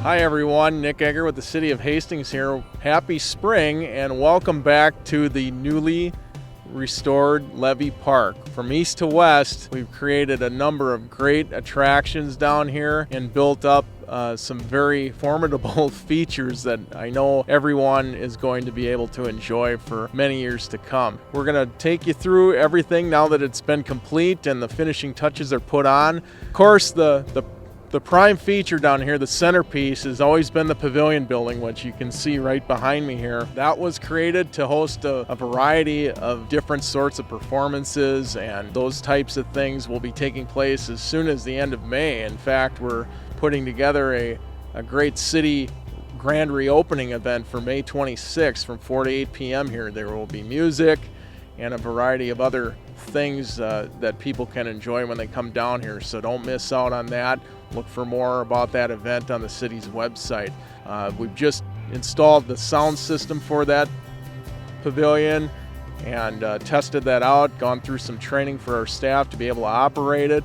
Hi everyone, Nick Egger with the City of Hastings here. Happy spring and welcome back to the newly restored Levy Park. From east to west, we've created a number of great attractions down here and built up some very formidable features that I know everyone is going to be able to enjoy for many years to come. We're going to take you through everything now that it's been complete and the finishing touches are put on. Of course, the prime feature down here, the centerpiece, has always been the pavilion building, which you can see right behind me here. That was created to host a variety of different sorts of performances, and those types of things will be taking place as soon as the end of May. In fact, we're putting together a great city grand reopening event for May 26th from 4 to 8 p.m. here. There will be music and a variety of other things that people can enjoy when they come down here, so don't miss out on that. Look for more about that event on the city's website. We've just installed the sound system for that pavilion and tested that out, gone through some training for our staff to be able to operate it,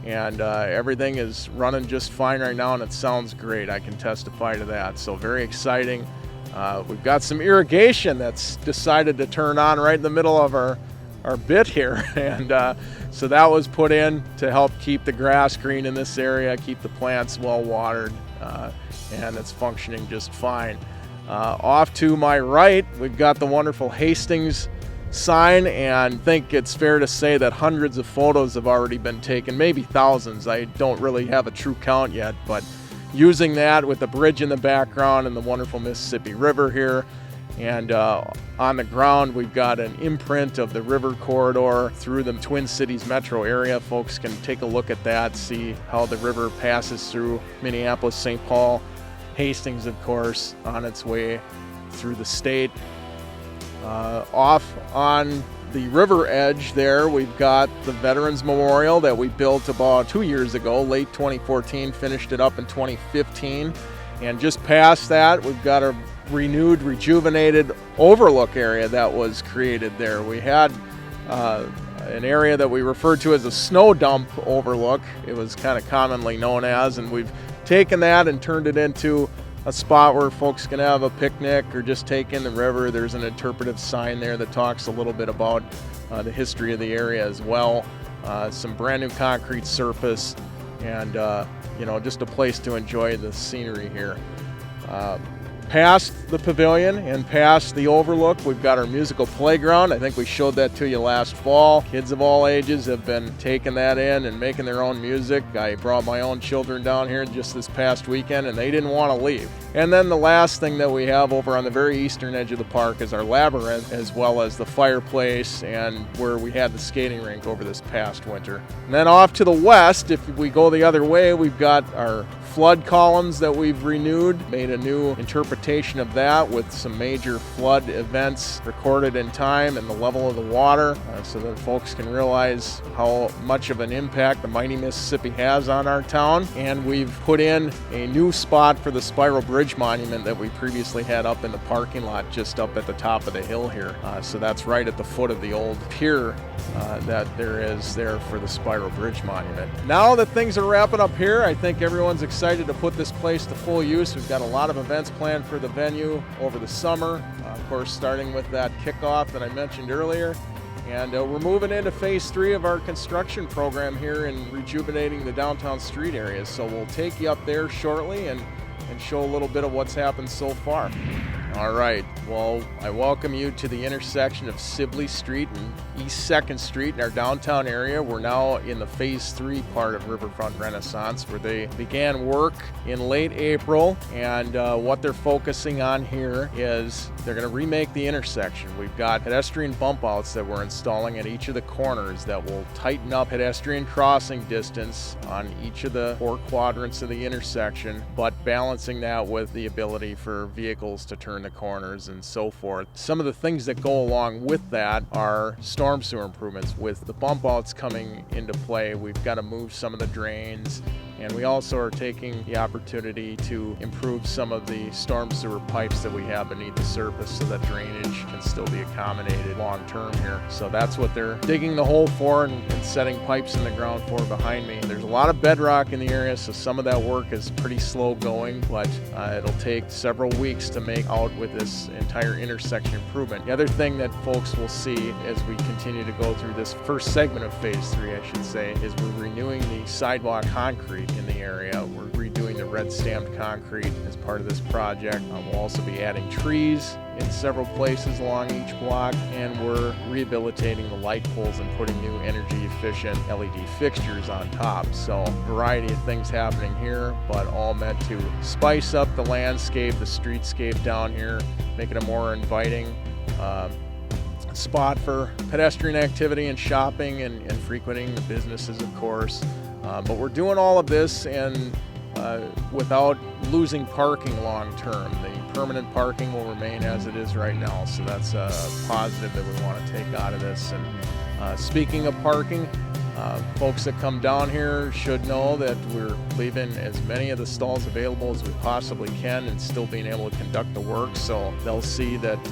and everything is running just fine right now and it sounds great. I can testify to that, so very exciting. We've got some irrigation that's decided to turn on right in the middle of our bit here, and so that was put in to help keep the grass green in this area, keep the plants well watered, and it's functioning just fine. Off to my right, we've got the wonderful Hastings sign, and I think it's fair to say that hundreds of photos have already been taken, maybe thousands. I don't really have a true count yet, but using that with the bridge in the background and the wonderful Mississippi River here. And on the ground, we've got an imprint of the river corridor through the Twin Cities metro area. Folks can take a look at that, see how the river passes through Minneapolis, St. Paul, Hastings, of course, on its way through the state. Off on the river edge there, we've got the Veterans Memorial that we built about 2 years ago, late 2014, finished it up in 2015. And just past that, we've got a renewed, rejuvenated overlook area that was created there. We had an area that we referred to as a snow dump overlook. It was kind of commonly known as, and we've taken that and turned it into a spot where folks can have a picnic or just take in the river. There's an interpretive sign there that talks a little bit about the history of the area as well. Some brand new concrete surface, and just a place to enjoy the scenery here. Past the pavilion and past the overlook, we've got our musical playground. I think we showed that to you last fall. Kids of all ages have been taking that in and making their own music. I brought my own children down here just this past weekend and they didn't want to leave. And then the last thing that we have over on the very eastern edge of the park is our labyrinth, as well as the fireplace and where we had the skating rink over this past winter. And then off to the west, if we go the other way, we've got our flood columns that we've renewed, made a new interpretation of that with some major flood events recorded in time and the level of the water, so that folks can realize how much of an impact the mighty Mississippi has on our town. And we've put in a new spot for the Spiral Bridge Monument that we previously had up in the parking lot just up at the top of the hill here. So that's right at the foot of the old pier that there is there for the Spiral Bridge Monument. Now that things are wrapping up here, I think everyone's excited to put this place to full use. We've got a lot of events planned for the venue over the summer, of course starting with that kickoff that I mentioned earlier. And we're moving into phase 3 of our construction program here in rejuvenating the downtown street areas. So we'll take you up there shortly and show a little bit of what's happened so far. All right, well, I welcome you to the intersection of Sibley Street and East 2nd Street in our downtown area. We're now in the phase 3 part of Riverfront Renaissance, where they began work in late April, and what they're focusing on here is they're going to remake the intersection. We've got pedestrian bump outs that we're installing at each of the corners that will tighten up pedestrian crossing distance on each of the 4 quadrants of the intersection, but balancing that with the ability for vehicles to turn the corners and so forth. Some of the things that go along with that are storm sewer improvements. With the bump outs coming into play, we've got to move some of the drains, And we also are taking the opportunity to improve some of the storm sewer pipes that we have beneath the surface so that drainage can still be accommodated long term here. So that's what they're digging the hole for and setting pipes in the ground for behind me. There's a lot of bedrock in the area, so some of that work is pretty slow going, but it'll take several weeks to make out with this entire intersection improvement. The other thing that folks will see as we continue to go through this first segment of phase 3, I should say, is we're renewing the sidewalk concrete in the area. We're redoing the red stamped concrete as part of this project. We'll also be adding trees in several places along each block, and we're rehabilitating the light poles and putting new energy efficient LED fixtures on top. So a variety of things happening here, but all meant to spice up the landscape, the streetscape down here, make it a more inviting spot for pedestrian activity and shopping and frequenting the businesses, of course. But we're doing all of this and without losing parking long term. The permanent parking will remain as it is right now, so that's a positive that we want to take out of this. And speaking of parking, folks that come down here should know that we're leaving as many of the stalls available as we possibly can and still being able to conduct the work. So they'll see that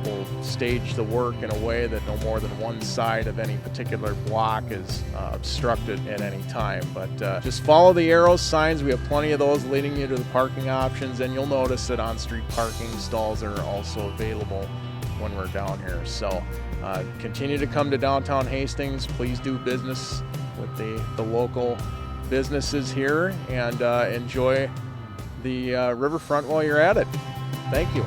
we'll stage the work in a way that no more than one side of any particular block is obstructed at any time. But just follow the arrow signs. We have plenty of those leading you to the parking options, and you'll notice that on-street parking stalls are also available when we're down here. So continue to come to downtown Hastings. Please do business with the local businesses here and enjoy the riverfront while you're at it. Thank you.